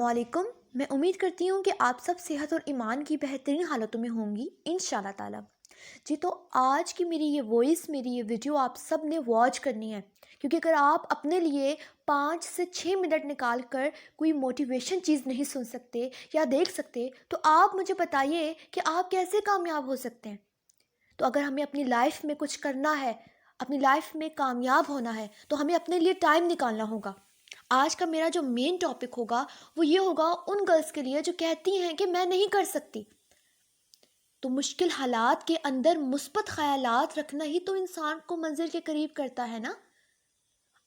علیکم۔ میں امید کرتی ہوں کہ آپ سب صحت اور ایمان کی بہترین حالتوں میں ہوں گی انشاءاللہ تعالی۔ جی تو آج کی میری یہ ویڈیو آپ سب نے واچ کرنی ہے، کیونکہ اگر آپ اپنے لیے 5 سے 6 منٹ نکال کر کوئی موٹیویشن چیز نہیں سن سکتے یا دیکھ سکتے تو آپ مجھے بتائیے کہ آپ کیسے کامیاب ہو سکتے ہیں۔ تو اگر ہمیں اپنی لائف میں کچھ کرنا ہے، اپنی لائف میں کامیاب ہونا ہے تو ہمیں اپنے لیے ٹائم نکالنا ہوگا۔ آج کا میرا جو مین ٹاپک ہوگا وہ یہ ہوگا ان گرلز کے لیے جو کہتی ہیں کہ میں نہیں کر سکتی۔ تو مشکل حالات کے اندر مثبت خیالات رکھنا ہی تو انسان کو منزل کے قریب کرتا ہے نا۔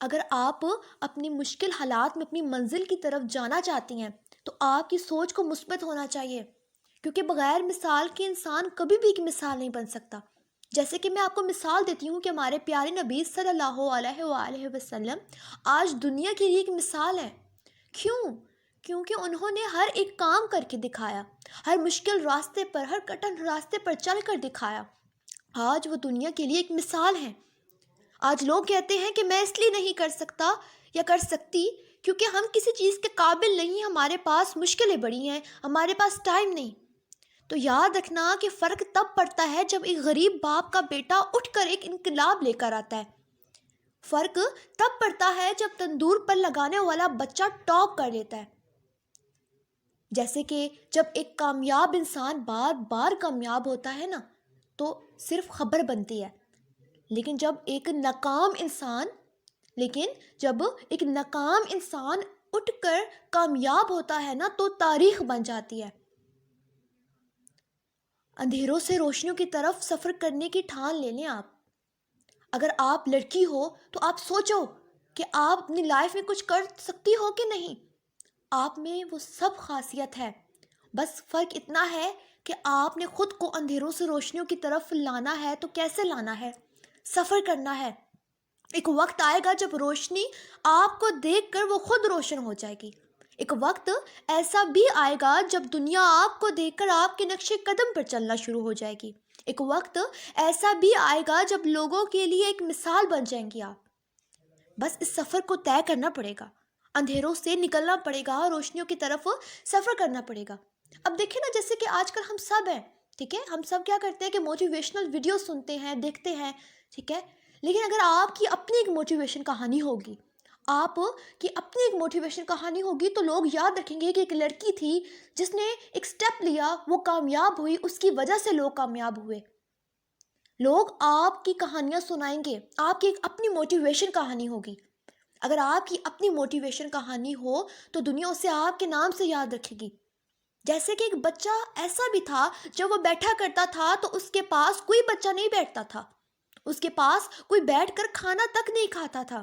اگر آپ اپنی مشکل حالات میں اپنی منزل کی طرف جانا چاہتی ہیں تو آپ کی سوچ کو مثبت ہونا چاہیے، کیونکہ بغیر مثال کے انسان کبھی بھی ایک مثال نہیں بن سکتا۔ جیسے کہ میں آپ کو مثال دیتی ہوں کہ ہمارے پیارے نبی صلی اللہ علیہ وآلہ وسلم آج دنیا کے لیے ایک مثال ہے۔ کیونکہ انہوں نے ہر ایک کام کر کے دکھایا، ہر مشکل راستے پر، ہر کٹھن راستے پر چل کر دکھایا۔ آج وہ دنیا کے لیے ایک مثال ہے۔ آج لوگ کہتے ہیں کہ میں اس لیے نہیں کر سکتا یا کر سکتی کیونکہ ہم کسی چیز کے قابل نہیں، ہمارے پاس مشکلیں بڑی ہیں، ہمارے پاس ٹائم نہیں۔ تو یاد رکھنا کہ فرق تب پڑتا ہے جب ایک غریب باپ کا بیٹا اٹھ کر ایک انقلاب لے کر آتا ہے۔ فرق تب پڑتا ہے جب تندور پر لگانے والا بچہ ٹاپ کر لیتا ہے۔ جیسے کہ جب ایک کامیاب انسان بار بار کامیاب ہوتا ہے نا تو صرف خبر بنتی ہے، لیکن جب ایک ناکام انسان اٹھ کر کامیاب ہوتا ہے نا تو تاریخ بن جاتی ہے۔ اندھیروں سے روشنیوں کی طرف سفر کرنے کی ٹھان لے لیں آپ۔ اگر آپ لڑکی ہو تو آپ سوچو کہ آپ اپنی لائف میں کچھ کر سکتی ہو کہ نہیں۔ آپ میں وہ سب خاصیت ہے، بس فرق اتنا ہے کہ آپ نے خود کو اندھیروں سے روشنیوں کی طرف لانا ہے۔ تو کیسے لانا ہے؟ سفر کرنا ہے۔ ایک وقت آئے گا جب روشنی آپ کو دیکھ کر وہ خود روشن ہو جائے گی۔ ایک وقت ایسا بھی آئے گا جب دنیا آپ کو دیکھ کر آپ کے نقش قدم پر چلنا شروع ہو جائے گی۔ ایک وقت ایسا بھی آئے گا جب لوگوں کے لیے ایک مثال بن جائیں گی آپ۔ بس اس سفر کو طے کرنا پڑے گا، اندھیروں سے نکلنا پڑے گا، روشنیوں کی طرف سفر کرنا پڑے گا۔ اب دیکھیں نا، جیسے کہ آج کل ہم سب ہیں، ٹھیک ہے، ہم سب کیا کرتے ہیں کہ موٹیویشنل ویڈیو سنتے ہیں، دیکھتے ہیں، ٹھیک ہے، لیکن اگر آپ کی اپنی ایک موٹیویشن کہانی ہوگی، آپ کی اپنی ایک موٹیویشن کہانی ہوگی تو لوگ یاد رکھیں گے کہ ایک لڑکی تھی جس نے ایک سٹیپ لیا، وہ کامیاب ہوئی، اس کی وجہ سے لوگ کامیاب ہوئے۔ لوگ آپ کی کہانیاں سنائیں گے، آپ کی ایک اپنی موٹیویشن کہانی ہوگی۔ اگر آپ کی اپنی موٹیویشن کہانی ہو تو دنیا اسے آپ کے نام سے یاد رکھے گی۔ جیسے کہ ایک بچہ ایسا بھی تھا جب وہ بیٹھا کرتا تھا تو اس کے پاس کوئی بچہ نہیں بیٹھتا تھا، اس کے پاس کوئی بیٹھ کر کھانا تک نہیں کھاتا تھا،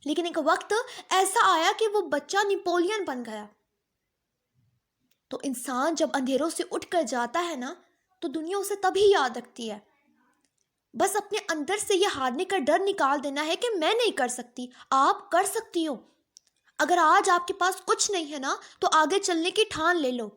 لیکن ایک وقت ایسا آیا کہ وہ بچہ نیپولین بن گیا۔ تو انسان جب اندھیروں سے اٹھ کر جاتا ہے نا تو دنیا اسے تبھی یاد رکھتی ہے۔ بس اپنے اندر سے یہ ہارنے کا ڈر نکال دینا ہے کہ میں نہیں کر سکتی۔ آپ کر سکتی ہو۔ اگر آج آپ کے پاس کچھ نہیں ہے نا تو آگے چلنے کی ٹھان لے لو۔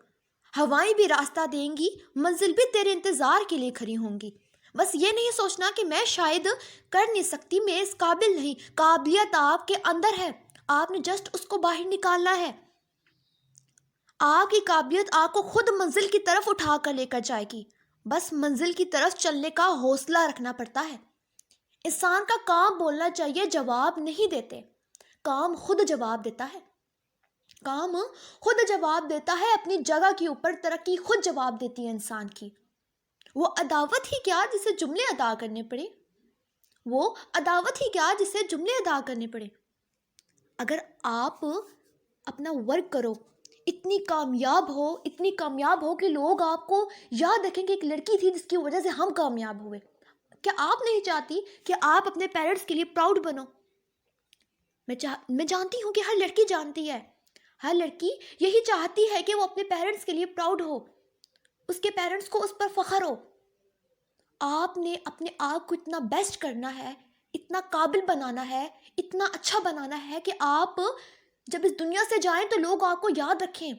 ہوائیں بھی راستہ دیں گی، منزل بھی تیرے انتظار کے لیے کھڑی ہوں گی۔ بس یہ نہیں سوچنا کہ میں شاید کر نہیں سکتی، میں اس قابل نہیں۔ قابلیت آپ کے اندر ہے، آپ نے جسٹ اس کو باہر نکالنا ہے۔ آپ کی قابلیت آپ کو خود منزل کی طرف اٹھا کر لے کر جائے گی، بس منزل کی طرف چلنے کا حوصلہ رکھنا پڑتا ہے۔ انسان کا کام بولنا چاہیے، جواب نہیں دیتے، کام خود جواب دیتا ہے۔ کام خود جواب دیتا ہے، اپنی جگہ کے اوپر ترقی خود جواب دیتی ہے انسان کی۔ وہ عداوت ہی کیا جسے جملے ادا کرنے پڑے، اگر آپ اپنا ورک کرو، اتنی کامیاب ہو کہ لوگ آپ کو یاد رکھیں کہ ایک لڑکی تھی جس کی وجہ سے ہم کامیاب ہوئے۔ کیا آپ نہیں چاہتی کہ آپ اپنے پیرنٹس کے لیے پراؤڈ بنو؟ میں جانتی ہوں کہ ہر لڑکی جانتی ہے، ہر لڑکی یہی چاہتی ہے کہ وہ اپنے پیرنٹس کے لیے پراؤڈ ہو، اس کے پیرنٹس کو اس پر فخر ہو۔ آپ نے اپنے آپ کو اتنا بیسٹ کرنا ہے، اتنا قابل بنانا ہے، اتنا اچھا بنانا ہے کہ آپ جب اس دنیا سے جائیں تو لوگ آپ کو یاد رکھیں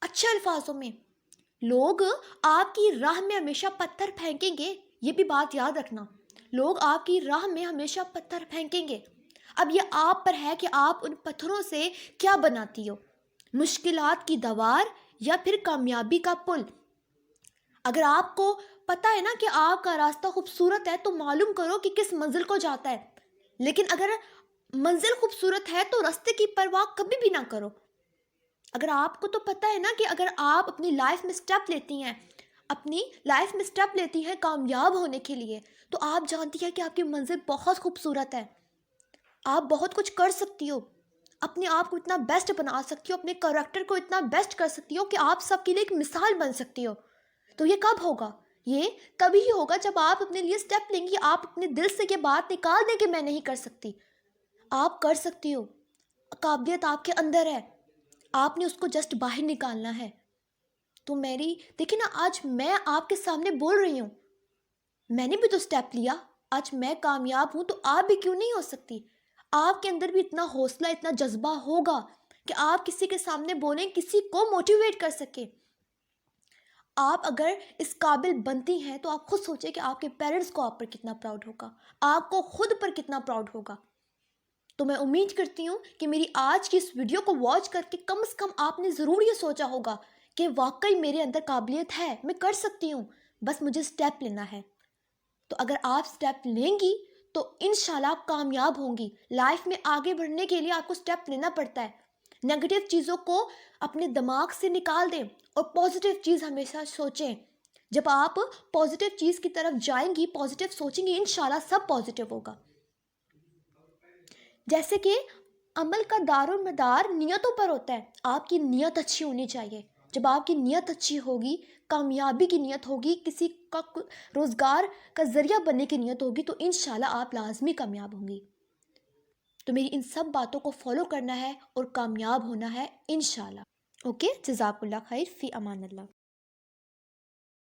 اچھے الفاظوں میں۔ لوگ آپ کی راہ میں ہمیشہ پتھر پھینکیں گے، یہ بھی بات یاد رکھنا، لوگ آپ کی راہ میں ہمیشہ پتھر پھینکیں گے۔ اب یہ آپ پر ہے کہ آپ ان پتھروں سے کیا بناتی ہو۔ مشکلات کی دوار یا پھر کامیابی کا پل. اگر آپ کو پتہ ہے نا کہ آپ کا راستہ خوبصورت ہے تو معلوم کرو کہ کس منزل کو جاتا ہے. لیکن اگر منزل خوبصورت ہے تو راستے کی پرواہ کبھی بھی نہ کرو. اگر آپ کو تو پتہ ہے نا کہ اگر آپ اپنی لائف میں سٹیپ لیتی ہیں کامیاب ہونے کے لیے، تو آپ جانتی ہیں کہ آپ کی منزل بہت خوبصورت ہے. آپ بہت کچھ کر سکتی ہو، اپنے آپ کو اتنا بیسٹ بنا سکتی ہو، اپنے کریکٹر کو اتنا بیسٹ کر سکتی ہو کہ آپ سب کے لیے ایک مثال بن سکتی ہو. تو یہ کب ہوگا؟ یہ تبھی ہی ہوگا جب آپ اپنے لیے سٹیپ لیں گی. آپ اپنے دل سے یہ بات نکال دیں کہ میں نہیں کر سکتی. آپ کر سکتی ہو، قابلیت آپ کے اندر ہے، آپ نے اس کو جسٹ باہر نکالنا ہے. تو دیکھیں نا، آج میں آپ کے سامنے بول رہی ہوں، میں نے بھی تو سٹیپ لیا، آج میں کامیاب ہوں، تو آپ بھی کیوں نہیں ہو سکتی؟ آپ کے اندر بھی اتنا حوصلہ، اتنا جذبہ ہوگا کہ آپ کسی کے سامنے بولیں، کسی کو موٹیویٹ کر سکیں. آپ اگر اس قابل بنتی ہیں تو آپ خود سوچیں کہ آپ کے پیرنٹس کو آپ پر کتنا پراؤڈ ہوگا، آپ کو خود پر کتنا پراؤڈ ہوگا. تو میں امید کرتی ہوں کہ میری آج کی اس ویڈیو کو واچ کر کے کم سے کم آپ نے ضرور یہ سوچا ہوگا کہ واقعی میرے اندر قابلیت ہے، میں کر سکتی ہوں، بس مجھے سٹیپ لینا ہے. تو اگر آپ سٹیپ لیں گی تو انشاءاللہ آپ کامیاب ہوں گی. لائف میں آگے بڑھنے کے لیے آپ کو سٹیپ لینا پڑتا ہے. نیگیٹو چیزوں کو اپنے دماغ سے نکال دیں اور پازیٹیو چیز ہمیشہ سوچیں. جب آپ پازیٹیو چیز کی طرف جائیں گی، پازیٹیو سوچیں گی، انشاءاللہ سب پازیٹیو ہوگا. جیسے کہ عمل کا دار و مدار نیتوں پر ہوتا ہے. آپ کی نیت اچھی ہونی چاہیے. جب آپ کی نیت اچھی ہوگی، کامیابی کی نیت ہوگی، کسی کا روزگار کا ذریعہ بننے کی نیت ہوگی، تو انشاءاللہ آپ لازمی کامیاب ہوں گی. تو میری ان سب باتوں کو فالو کرنا ہے اور کامیاب ہونا ہے انشاءاللہ. اوکے، جزاک اللہ خیر، فی امان اللہ.